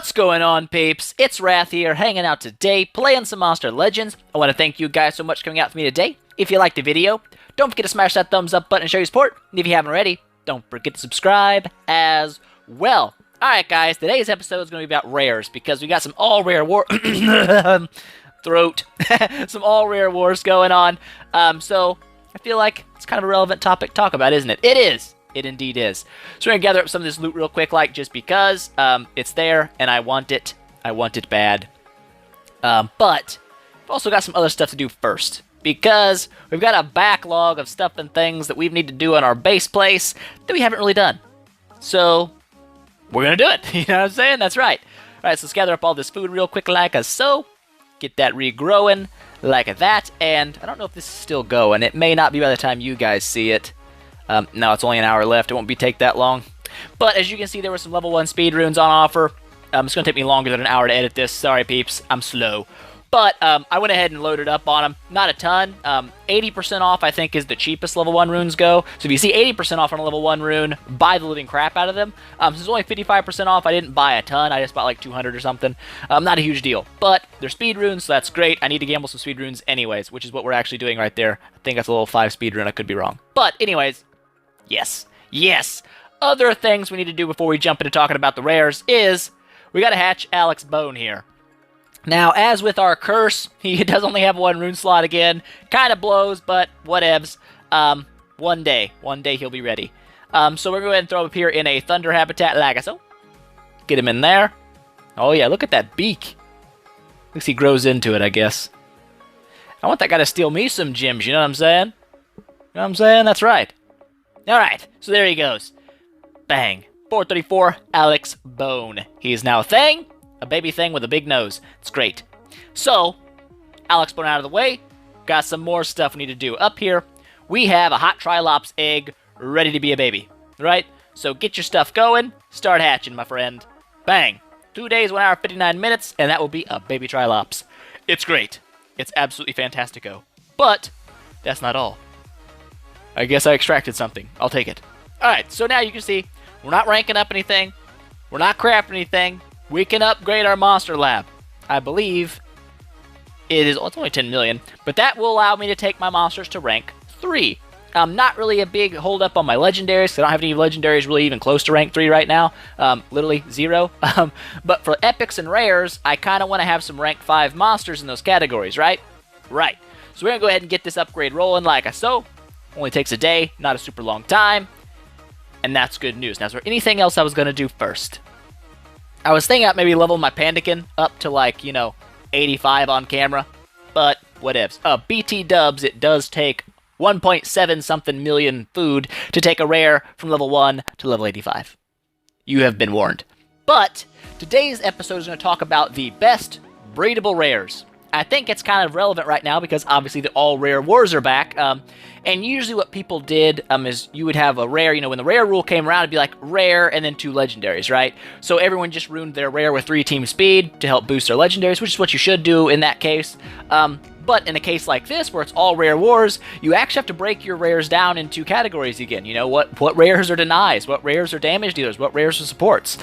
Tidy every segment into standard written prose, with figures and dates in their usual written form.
What's going on, peeps? It's Wrath here, hanging out today, playing some Monster Legends. I want to thank you guys so much for coming out for me today. If you liked the video, don't forget to smash that thumbs up button and show your support. And if you haven't already, don't forget to subscribe as well. Alright guys, today's episode is going to be about rares, because we got some all-rare some all-rare wars going on. So, I feel like it's kind of a relevant topic to talk about, isn't it? It is! It indeed is. So we're going to gather up some of this loot real quick, just because it's there, and I want it. I want it bad. But we've also got some other stuff to do first, because we've got a backlog of stuff and things that we need to do on our base place that we haven't really done. So, we're going to do it. You know what I'm saying? That's right. Alright, so let's gather up all this food real quick like so. Get that regrowing like that. And I don't know if this is still going. It may not be by the time you guys see it. No, it's only an hour left. It won't take that long. But as you can see, there were some level 1 speed runes on offer. It's going to take me longer than an hour to edit this. Sorry, peeps. I'm slow. But I went ahead and loaded up on them. Not a ton. 80% off, I think, is the cheapest level 1 runes go. So if you see 80% off on a level 1 rune, buy the living crap out of them. Since it's only 55% off, I didn't buy a ton. I just bought like 200 or something. Not a huge deal. But they're speed runes, so that's great. I need to gamble some speed runes anyways, which is what we're actually doing right there. I think that's a level 5 speed rune. I could be wrong. But anyways, yes. Yes. Other things we need to do before we jump into talking about the rares is we got to hatch Alex Bone here. Now, as with our curse, he does only have 1 rune slot again. Kind of blows, but whatevs. One day he'll be ready. So we're going to go ahead and throw him up here in a thunder habitat like so. Get him in there. Oh yeah, look at that beak. Looks he grows into it, I guess. I want that guy to steal me some gems, you know what I'm saying? You know what I'm saying? That's right. Alright, so there he goes. Bang. 434, Alex Bone. He is now a thing. A baby thing with a big nose. It's great. So, Alex Bone out of the way. Got some more stuff we need to do. Up here, we have a hot Trilops egg ready to be a baby. Right? So get your stuff going. Start hatching, my friend. Bang. 2 days, 1 hour, 59 minutes, and that will be a baby Trilops. It's great. It's absolutely fantastico. But, that's not all. I guess I extracted something. I'll take it. Alright, so now you can see, we're not ranking up anything. We're not crafting anything. We can upgrade our monster lab. I believe it is, it's only 10 million, but that will allow me to take my monsters to rank 3. Not really a big hold up on my legendaries, because I don't have any legendaries really even close to rank 3 right now. Literally 0. But for epics and rares, I kind of want to have some rank 5 monsters in those categories, right? Right. So we're going to go ahead and get this upgrade rolling like so. Only takes a day, not a super long time. And that's good news. Now, is there anything else I was going to do first? I was thinking about maybe leveling my Pandaken up to like, 85 on camera. But, whatevs. BT dubs, it does take 1.7 something million food to take a rare from level 1 to level 85. You have been warned. But, today's episode is going to talk about the best breedable rares. I think it's kind of relevant right now because obviously the all-rare wars are back. And usually what people did is you would have a rare, when the rare rule came around, it'd be like rare and then 2 legendaries, right? So everyone just ruined their rare with 3 team speed to help boost their legendaries, which is what you should do in that case. But in a case like this, where it's all rare wars, you actually have to break your rares down into categories again. What rares are denies, what rares are damage dealers, what rares are supports.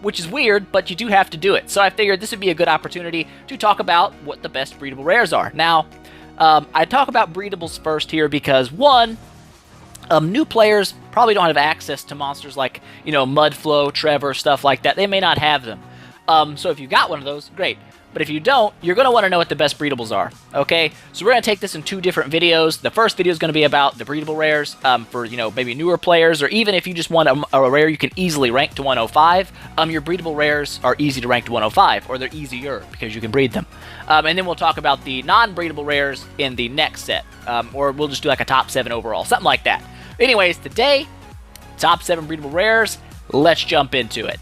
Which is weird, but you do have to do it. So I figured this would be a good opportunity to talk about what the best breedable rares are. Now, I talk about breedables first here because, one, new players probably don't have access to monsters like, Mudflow, Trevor, stuff like that. They may not have them. So if you got one of those, great. But if you don't, you're going to want to know what the best breedables are, okay? So we're going to take this in 2 different videos. The first video is going to be about the breedable rares for, maybe newer players, or even if you just want a rare you can easily rank to 105, your breedable rares are easy to rank to 105, or they're easier because you can breed them. And then we'll talk about the non-breedable rares in the next set, or we'll just do like a top 7 overall, something like that. Anyways, today, top 7 breedable rares, let's jump into it.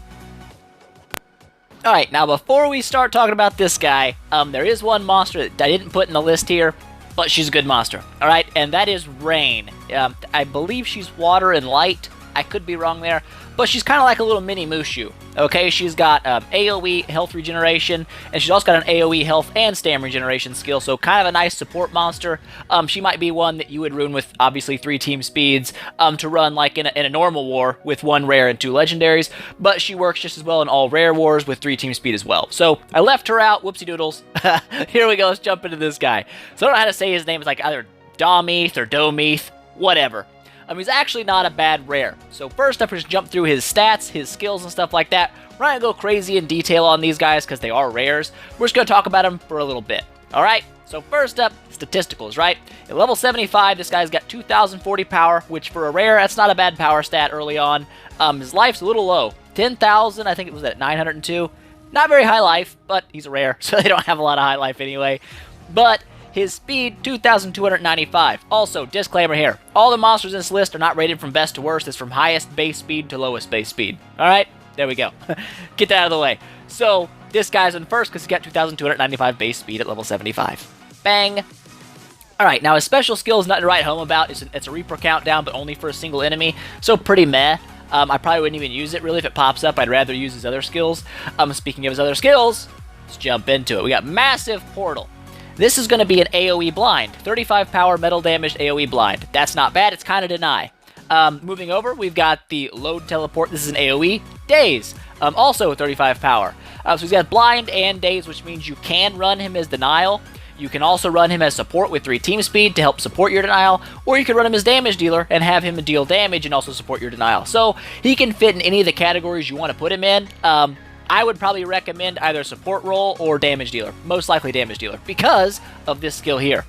Alright, now before we start talking about this guy, there is one monster that I didn't put in the list here, but she's a good monster. Alright, and that is Rain. I believe she's water and light. I could be wrong there, but she's kind of like a little mini Mushu. Okay, she's got AoE health regeneration, and she's also got an AoE health and stamina regeneration skill, so kind of a nice support monster. She might be one that you would rune with, obviously, 3 team speeds to run like in a normal war with 1 rare and 2 legendaries, but she works just as well in all rare wars with 3 team speed as well. So I left her out, whoopsie doodles. Here we go, let's jump into this guy. So I don't know how to say his name, it's like either Dommeath or Dommeath, whatever. He's actually not a bad rare. So first up, we're just jump through his stats, his skills, and stuff like that. We're not going to go crazy in detail on these guys because they are rares. We're just going to talk about them for a little bit. Alright, so first up, statisticals, right? At level 75, this guy's got 2,040 power, which for a rare, that's not a bad power stat early on. His life's a little low. 10,000, I think it was at 902. Not very high life, but he's a rare, so they don't have a lot of high life anyway. But his speed, 2,295. Also, disclaimer here, all the monsters in this list are not rated from best to worst. It's from highest base speed to lowest base speed. Alright, there we go. Get that out of the way. So, this guy's in first because he's got 2,295 base speed at level 75. Bang! Alright, now his special skill is nothing to write home about. It's a Reaper countdown, but only for a single enemy, so pretty meh. I probably wouldn't even use it, really. If it pops up, I'd rather use his other skills. Speaking of his other skills, let's jump into it. We got Massive Portal. This is going to be an AoE blind. 35 power, metal damaged AoE blind. That's not bad. It's kind of deny. Moving over, we've got the Load Teleport. This is an AoE. Daze. Also 35 power. So he's got blind and daze, which means you can run him as denial. You can also run him as support with 3 team speed to help support your denial, or you can run him as damage dealer and have him deal damage and also support your denial. So he can fit in any of the categories you want to put him in. I would probably recommend either support role or damage dealer. Most likely damage dealer because of this skill here.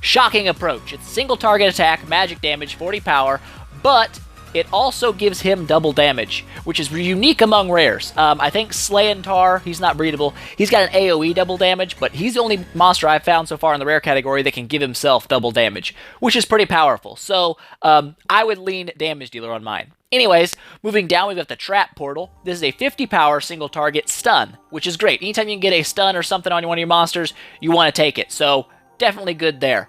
Shocking Approach. It's single target attack, magic damage, 40 power, but it also gives him double damage, which is unique among rares. I think Slayentar, he's not breedable. He's got an AoE double damage, but he's the only monster I've found so far in the rare category that can give himself double damage, which is pretty powerful. So I would lean damage dealer on mine. Anyways, moving down, we've got the Trap Portal. This is a 50 power single target stun, which is great. Anytime you can get a stun or something on one of your monsters, you want to take it. So definitely good there.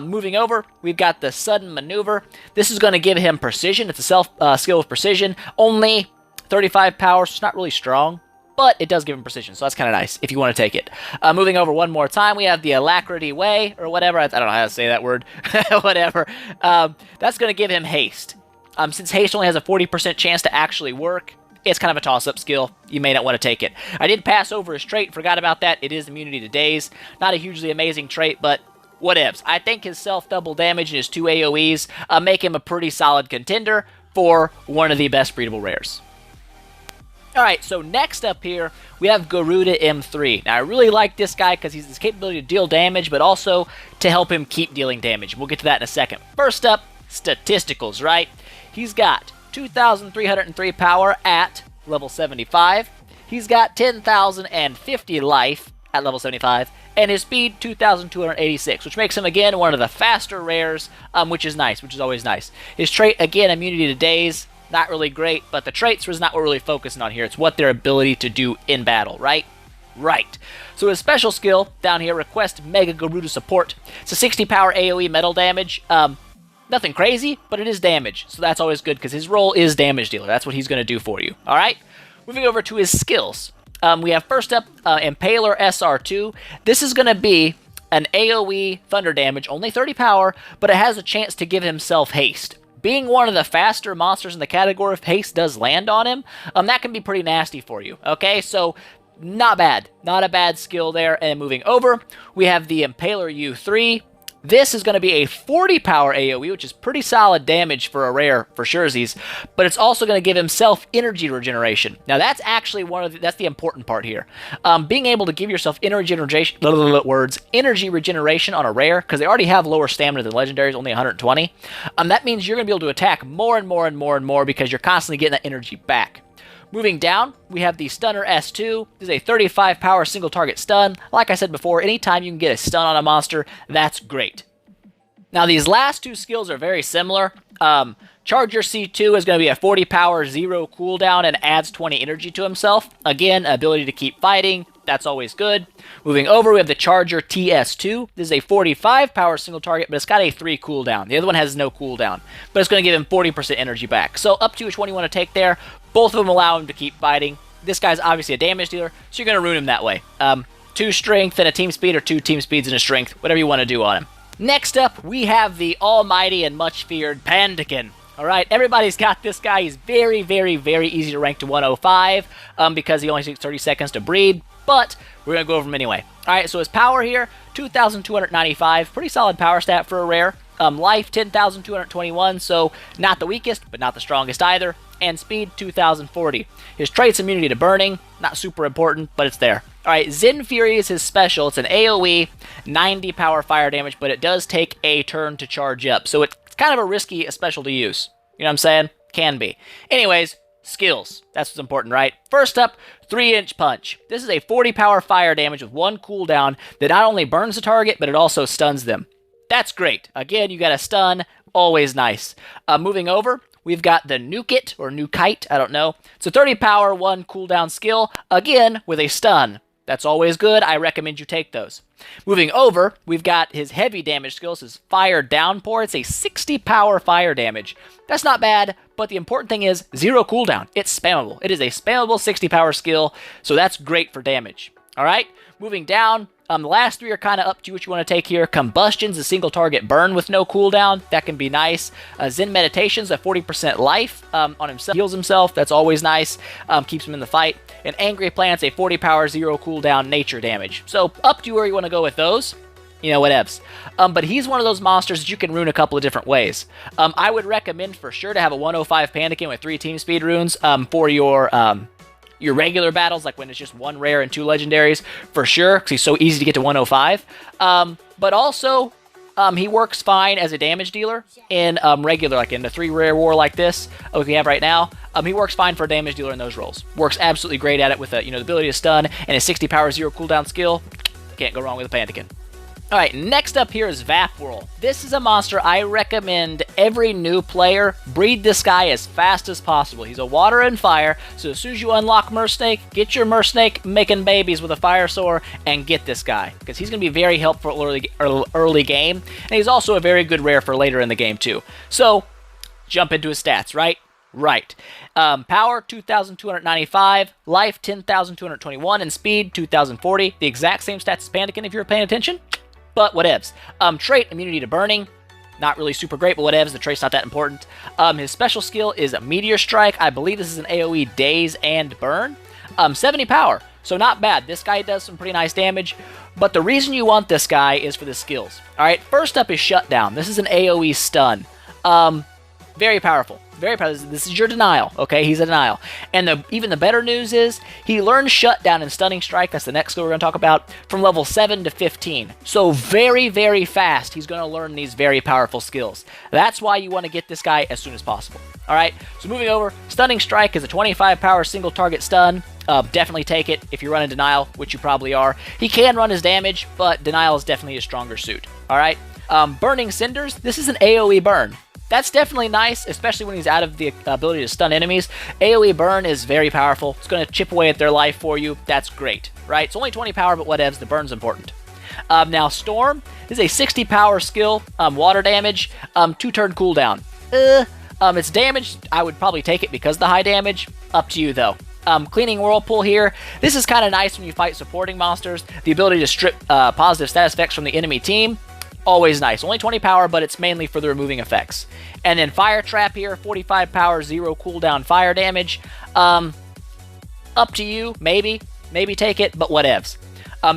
Moving over, we've got the Sudden Maneuver. This is going to give him precision. It's a self skill with precision. Only 35 power, so it's not really strong, but it does give him precision, so that's kind of nice if you want to take it. Moving over one more time, we have the Alacrity Way, or whatever. I don't know how to say that word. Whatever. That's going to give him haste. Since haste only has a 40% chance to actually work, it's kind of a toss-up skill. You may not want to take it. I did pass over his trait, forgot about that. It is immunity to daze. Not a hugely amazing trait, but whatevs. I think his self-double damage and his 2 AoEs make him a pretty solid contender for one of the best breedable rares. Alright, so next up here, we have Garuda M3. Now, I really like this guy because he's his capability to deal damage, but also to help him keep dealing damage. We'll get to that in a second. First up, statisticals, right? He's got 2,303 power at level 75. He's got 10,050 life at level 75. And his speed, 2,286, which makes him, again, one of the faster rares, which is nice, which is always nice. His trait, again, immunity to daze, not really great, but the traits is not what we're really focusing on here. It's what their ability to do in battle, right? Right. So his special skill down here, Request Mega Garuda Support. It's a 60 power AoE metal damage. Nothing crazy, but it is damage, so that's always good because his role is damage dealer. That's what he's going to do for you. All right? Moving over to his skills. We have first up Impaler SR2. This is going to be an AoE thunder damage, only 30 power, but it has a chance to give himself haste. Being one of the faster monsters in the category, if haste does land on him, that can be pretty nasty for you. Okay, so not bad. Not a bad skill there. And moving over, we have the Impaler U3. This is going to be a 40 power AoE, which is pretty solid damage for a rare for surezies, but it's also going to give himself energy regeneration. Now that's actually that's the important part here. Being able to give yourself energy regeneration on a rare, because they already have lower stamina than legendaries, only 120. That means you're going to be able to attack more and more and more and more because you're constantly getting that energy back. Moving down, we have the Stunner S2. This is a 35 power single target stun. Like I said before, anytime you can get a stun on a monster, that's great. Now these last 2 skills are very similar. Charger C2 is going to be a 40 power, 0 cooldown, and adds 20 energy to himself. Again, ability to keep fighting. That's always good. Moving over, we have the Charger TS2. This is a 45 power single target, but it's got a 3 cooldown. The other one has no cooldown, but it's going to give him 40% energy back. So up to which one you want to take there. Both of them allow him to keep fighting. this guy's obviously a damage dealer, so you're going to ruin him that way. 2 strength and a team speed, or 2 team speeds and a strength, whatever you want to do on him. Next up, we have the almighty and much feared Pandaken. Alright, everybody's got this guy. He's very, very, very easy to rank to 105 because he only takes 30 seconds to breed, but we're going to go over him anyway. Alright, so his power here, 2,295. Pretty solid power stat for a rare. Life, 10,221, so not the weakest, but not the strongest either. And speed, 2,040. His trait's immunity to burning, not super important, but it's there. Alright, Zen Fury is his special. It's an AoE, 90 power fire damage, but it does take a turn to charge up. So it's kind of a risky special to use. You know what I'm saying? Can be. Anyways, skills. That's what's important, right? First up, 3-inch punch. This is a 40 power fire damage with 1 cooldown that not only burns the target, but it also stuns them. That's great. Again, you got a stun. Always nice. Moving over, we've got the Nuke It, or Nukite, I don't know. It's a 30 power, 1 cooldown skill, again, with a stun. That's always good. I recommend you take those. Moving over, we've got his heavy damage skills, his Fire Downpour. It's a 60 power fire damage. That's not bad, but the important thing is 0 cooldown. It's spammable. It is a spammable 60 power skill, so that's great for damage. Alright, moving down, the last 3 are kind of up to what you want to take here. Combustion's a single target burn with no cooldown. That can be nice. Zen Meditation's a 40% life on himself. Heals himself. That's always nice. Keeps him in the fight. And Angry Plant's a 40 power, 0 cooldown nature damage. So up to where you want to go with those. You know, whatevs. But he's one of those monsters that you can rune a couple of different ways. I would recommend for sure to have a 105 Pandaken with 3 team speed runes for your regular battles, like when it's just 1 rare and 2 legendaries, for sure, because he's so easy to get to 105. But also, he works fine as a damage dealer in regular, like in the 3 rare war like this, like we have right now. He works fine for a damage dealer in those roles. Works absolutely great at it with the ability to stun and his 60 power 0 cooldown skill. Can't go wrong with a Pandaken. Alright, next up here is Vapwhirl. This is a monster I recommend every new player breed this guy as fast as possible. He's a water and fire, so as soon as you unlock Mersnake, get your Mersnake making babies with a Firesaur and get this guy, because he's going to be very helpful early game, and he's also a very good rare for later in the game too. So, jump into his stats, right? Right. Power, 2,295, life, 10,221, and speed, 2,040. The exact same stats as Pandaken if you're paying attention. But whatevs. Trait, immunity to burning. Not really super great, but whatevs. The trait's not that important. His special skill is a Meteor Strike. I believe this is an AoE daze and burn. 70 power. So not bad. This guy does some pretty nice damage. But the reason you want this guy is for the skills. Alright, first up is Shutdown. This is an AoE stun. Very powerful. Very powerful. This is your denial, okay? He's a denial. And even the better news is, he learns Shutdown and Stunning Strike, that's the next skill we're going to talk about, from level 7 to 15. So very, very fast, he's going to learn these very powerful skills. That's why you want to get this guy as soon as possible. Alright, so moving over, Stunning Strike is a 25 power single target stun. Definitely take it if you're running Denial, which you probably are. He can run his damage, but Denial is definitely a stronger suit. Alright, Burning Cinders, this is an AoE burn. That's definitely nice, especially when he's out of the ability to stun enemies. AoE burn is very powerful. It's going to chip away at their life for you. That's great, right? It's only 20 power, but whatevs, the burn's important. Now, Storm is a 60 power skill, water damage, 2-turn cooldown. It's damage. I would probably take it because of the high damage. Up to you, though. Cleaning Whirlpool here. This is kind of nice when you fight supporting monsters. The ability to strip positive status effects from the enemy team. Always nice. Only 20 power, but it's mainly for the removing effects. And then Fire Trap here, 45 power, 0 cooldown fire damage. Up to you, maybe. Maybe take it, but whatevs.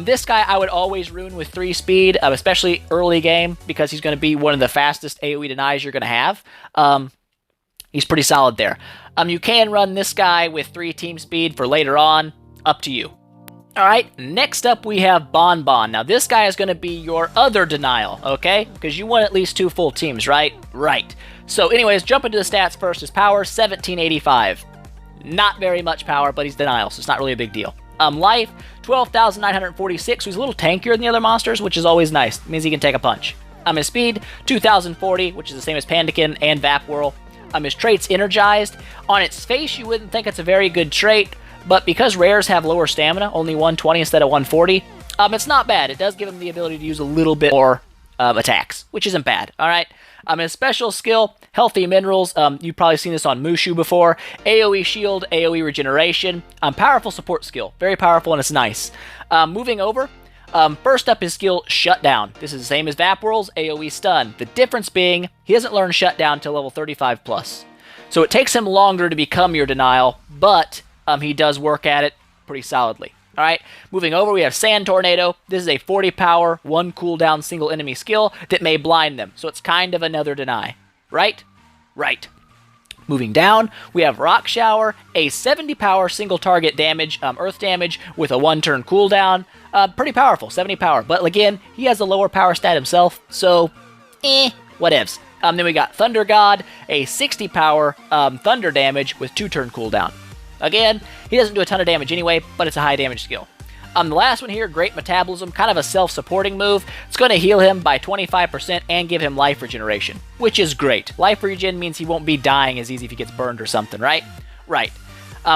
This guy I would always rune with 3 speed, especially early game, because he's going to be one of the fastest AoE denies you're going to have. He's pretty solid there. You can run this guy with 3 team speed for later on. Up to you. Alright, next up we have BonBon. Now this guy is going to be your other denial, okay? Because you want at least 2 full teams, right? Right. So anyways, jump into the stats first. His power, 1785. Not very much power, but he's denial, so it's not really a big deal. Life, 12,946, so he's a little tankier than the other monsters, which is always nice. It means he can take a punch. His speed, 2,040, which is the same as Pandaken and Vapwhirl. His trait's energized. On its face, you wouldn't think it's a very good trait, but because rares have lower stamina, only 120 instead of 140, it's not bad. It does give him the ability to use a little bit more attacks, which isn't bad. All right. His special skill, Healthy Minerals. You've probably seen this on Mushu before. AoE Shield, AoE Regeneration. Powerful support skill. Very powerful, and it's nice. Moving over, first up his skill, Shutdown. This is the same as Vapwhirl's AoE Stun. The difference being, he doesn't learn Shutdown till level 35+. So it takes him longer to become your Denial, but he does work at it pretty solidly. All right, moving over, we have Sand Tornado. This is a 40 power, 1 cooldown single enemy skill that may blind them. So it's kind of another deny, right? Right. Moving down, we have Rock Shower, a 70 power single target damage, earth damage with a 1-turn cooldown. Pretty powerful, 70 power. But again, he has a lower power stat himself, so whatevs. Then we got Thunder God, a 60 power thunder damage with 2-turn cooldown. Again, he doesn't do a ton of damage anyway, but it's a high damage skill. The last one here, Great Metabolism, kind of a self-supporting move. It's going to heal him by 25% and give him life regeneration, which is great. Life regen means he won't be dying as easy if he gets burned or something, right? Right.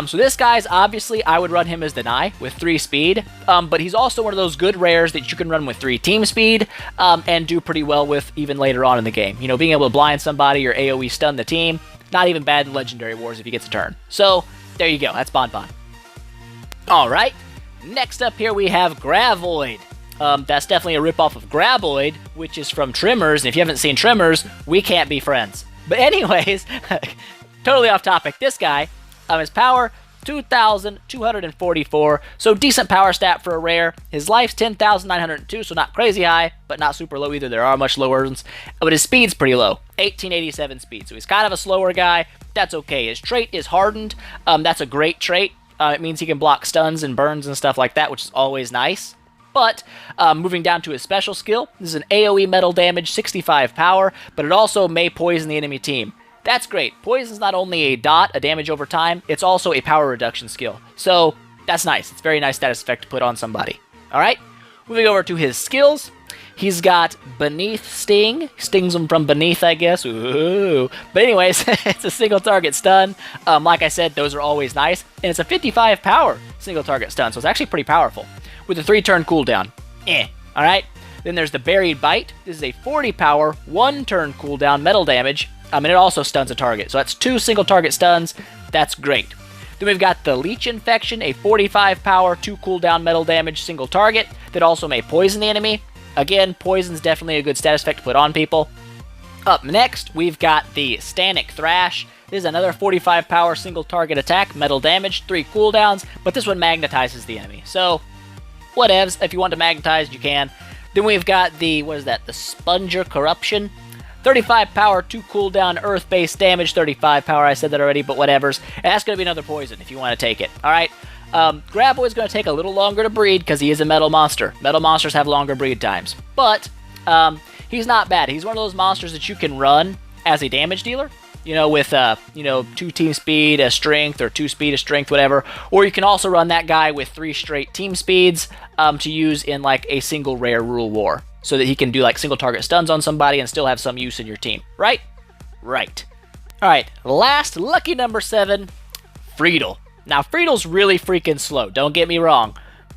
So this guy's, obviously, I would run him as Deny with 3 speed, but he's also one of those good rares that you can run with 3 team speed and do pretty well with even later on in the game. You know, being able to blind somebody or AoE stun the team, not even bad in Legendary Wars if he gets a turn. So, there you go. That's BonBon. Alright, next up here we have Gravoid. That's definitely a ripoff of Gravoid, which is from Trimmers, and if you haven't seen Trimmers, we can't be friends. But anyways, totally off topic. This guy, his power, 2,244, so decent power stat for a rare. His life's 10,902, so not crazy high, but not super low either. There are much lower ones. But his speed's pretty low, 1887 speed, so he's kind of a slower guy. That's okay. His trait is Hardened. That's a great trait. It means he can block stuns and burns and stuff like that, which is always nice. But moving down to his special skill, this is an AoE metal damage, 65 power, but it also may poison the enemy team. That's great. Poison's not only a dot, a damage over time, it's also a power reduction skill. So that's nice. It's a very nice status effect to put on somebody. All right, moving over to his skills. He's got Beneath Sting. Stings him from beneath, I guess. Ooh. But anyways, it's a single target stun. Like I said, those are always nice. And it's a 55 power single target stun, so it's actually pretty powerful. With a 3-turn cooldown. Alright. Then there's the Buried Bite. This is a 40 power, 1-turn cooldown metal damage. And it also stuns a target. So that's 2 single target stuns. That's great. Then we've got the Leech Infection, a 45 power, 2 cooldown metal damage single target that also may poison the enemy. Again, poison's definitely a good status effect to put on people. Up next, we've got the Stanic Thrash. This is another 45 power single target attack, metal damage, 3 cooldowns, but this one magnetizes the enemy. So, whatevs. If you want to magnetize, you can. Then we've got the, the Sponger Corruption. 35 power, 2 cooldown, earth-based damage, 35 power, I said that already, but whatevers. And that's going to be another poison if you want to take it, alright? Gravoid's going to take a little longer to breed because he is a metal monster. Metal monsters have longer breed times. But, he's not bad. He's one of those monsters that you can run as a damage dealer. You know, with, 2 team speed, a strength, or 2 speed, a strength, whatever. Or you can also run that guy with 3 straight team speeds to use in, like, a single rare rule war. So that he can do, like, single target stuns on somebody and still have some use in your team. Right? Right. Alright, last, lucky number 7, Freettle. Now, Freettle's really freaking slow, don't get me wrong,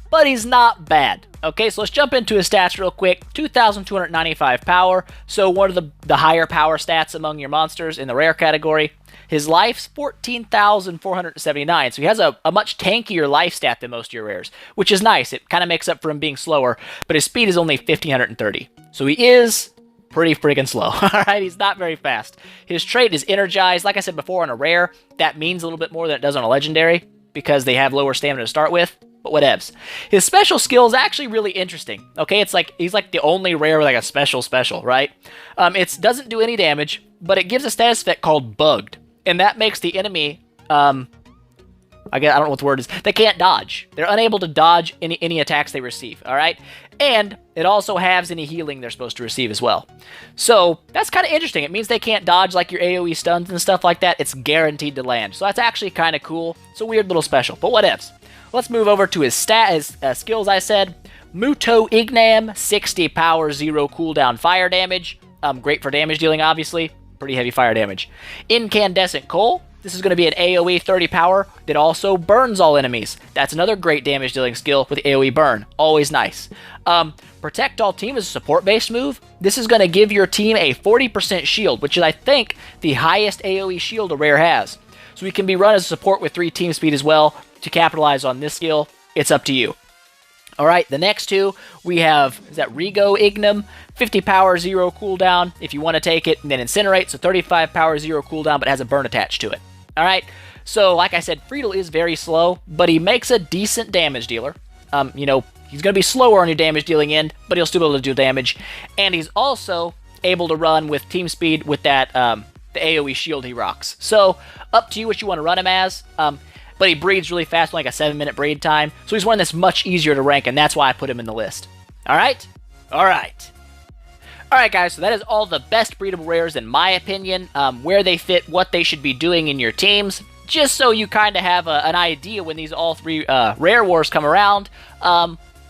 but he's not bad. Okay, so let's jump into his stats real quick. 2,295 power, so one of the higher power stats among your monsters in the rare category. His life's 14,479, so he has a much tankier life stat than most of your rares, which is nice. It kind of makes up for him being slower, but his speed is only 1,530. So he is pretty freaking slow, alright? He's not very fast. His trait is Energized. Like I said before, on a rare, that means a little bit more than it does on a legendary, because they have lower stamina to start with, but whatevs. His special skill is actually really interesting, okay? It's like, he's like the only rare with like a special, right? It doesn't do any damage, but it gives a status effect called Bugged, and that makes the enemy, I don't know what the word is. They can't dodge. They're unable to dodge any attacks they receive, alright? And it also halves any healing they're supposed to receive as well. So, that's kind of interesting. It means they can't dodge like your AoE stuns and stuff like that. It's guaranteed to land. So that's actually kind of cool. It's a weird little special, but whatevs. Let's move over to his skills, I said. Muto Ignam, 60 power, 0 cooldown fire damage. Great for damage dealing, obviously. Pretty heavy fire damage. Incandescent Coal. This is going to be an AoE 30 power that also burns all enemies. That's another great damage dealing skill with AoE burn. Always nice. Protect All Team is a support-based move. This is going to give your team a 40% shield, which is, I think, the highest AoE shield a rare has. So we can be run as a support with 3 team speed as well to capitalize on this skill. It's up to you. Alright, the next two, we have, is that Rego Ignum? 50 power, 0 cooldown. If you want to take it, and then Incinerate, so 35 power, 0 cooldown, but has a burn attached to it. Alright, so like I said, Freettle is very slow, but he makes a decent damage dealer. You know, he's going to be slower on your damage dealing end, but he'll still be able to do damage. And he's also able to run with team speed with that, the AoE shield he rocks. So, up to you what you want to run him as. But he breeds really fast, like a 7-minute breed time. So he's one that's much easier to rank, and that's why I put him in the list. Alright? Alright. Alright guys, so that is all the best breedable rares in my opinion, where they fit, what they should be doing in your teams, just so you kind of have an idea when these all 3 rare wars come around,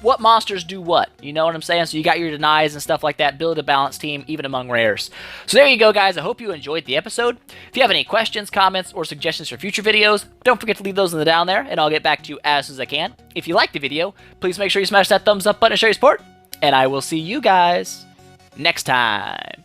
what monsters do what, you know what I'm saying? So you got your denies and stuff like that, build a balanced team, even among rares. So there you go guys, I hope you enjoyed the episode. If you have any questions, comments, or suggestions for future videos, don't forget to leave those in the down there, and I'll get back to you as soon as I can. If you liked the video, please make sure you smash that thumbs up button and show your support, and I will see you guys next time.